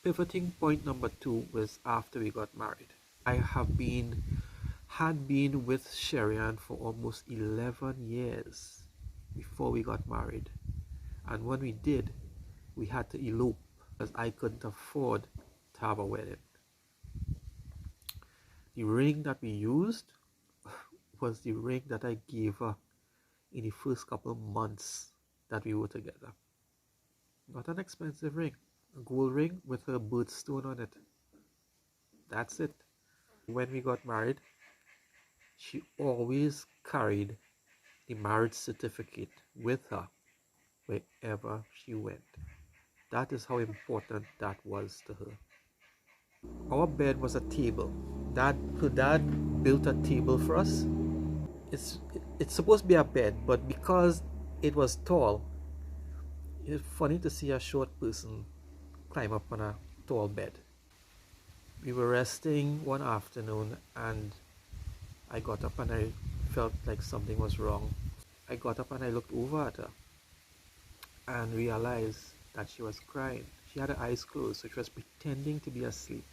Pivoting point number 2 was after we got married. I had been with Sherian for almost 11 years before we got married. And when we did, we had to elope because I couldn't afford to have a wedding. The ring that we used was the ring that I gave her in the first couple of months that we were together. Not an expensive ring, a gold ring with her birthstone on it. That's it. When we got married, she always carried the marriage certificate with her wherever she went. That is how important that was to her. Our bed was a table. Her dad built a table for us. It's supposed to be a bed, but because it was tall, it's funny to see a short person climb up on a tall bed. We were resting one afternoon and I got up and I felt like something was wrong. I got up and I looked over at her and realized that she was crying. She had her eyes closed, so she was pretending to be asleep,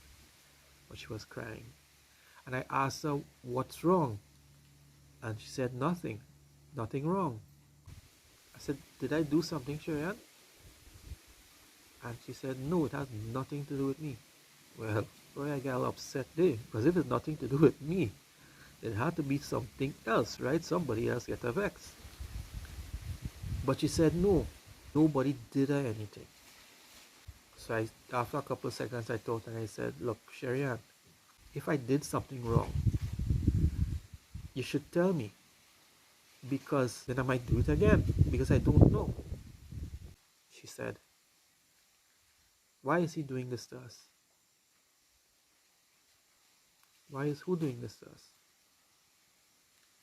but she was crying. And I asked her, "What's wrong?" And she said, "Nothing. Nothing wrong." I said, "Did I do something, Sherian?" And she said, "No, it has nothing to do with me." Well, boy, I got a little upset there, because if it's nothing to do with me, it had to be something else, right? Somebody else get vexed. But she said, "No, nobody did her anything." So after a couple of seconds, I thought and I said, "Look, Sherian, if I did something wrong, you should tell me, because then I might do it again, because I don't know." She said, "Why is he doing this to us? Why is who doing this to us?"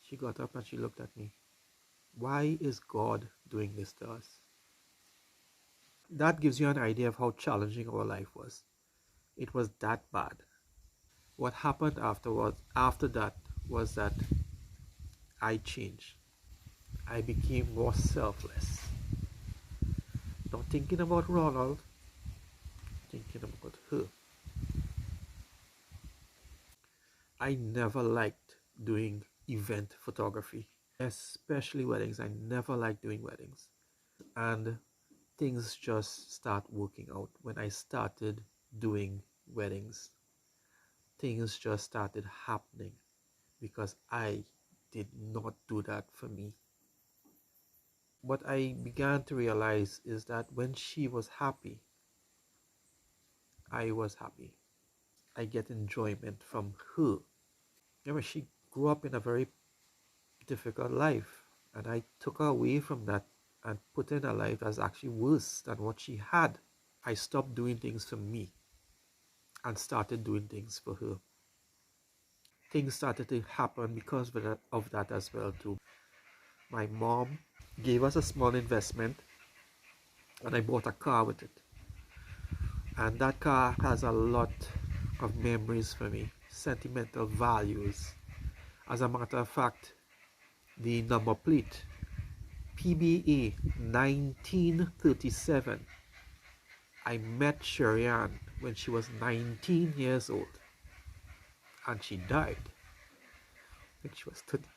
She got up and she looked at me. "Why is God doing this to us?" That gives you an idea of how challenging our life was. It was that bad. What happened after that was that I changed. I became more selfless. Not thinking about Ronald, thinking about her. I never liked doing event photography, especially weddings. I never liked doing weddings. And things just start working out when I started doing weddings. Things just started happening because I did not do that for me. What I began to realize is that when she was happy, I was happy. I get enjoyment from her. Remember, she grew up in a very difficult life, and I took her away from that and put in a life that's actually worse than what she had. I stopped doing things for me and started doing things for her. Things started to happen because of that as well too. My mom gave us a small investment and I bought a car with it. And that car has a lot of memories for me, sentimental values. As a matter of fact, the number plate, PBA 1937. I met Sherian when she was 19 years old and she died when she was 30.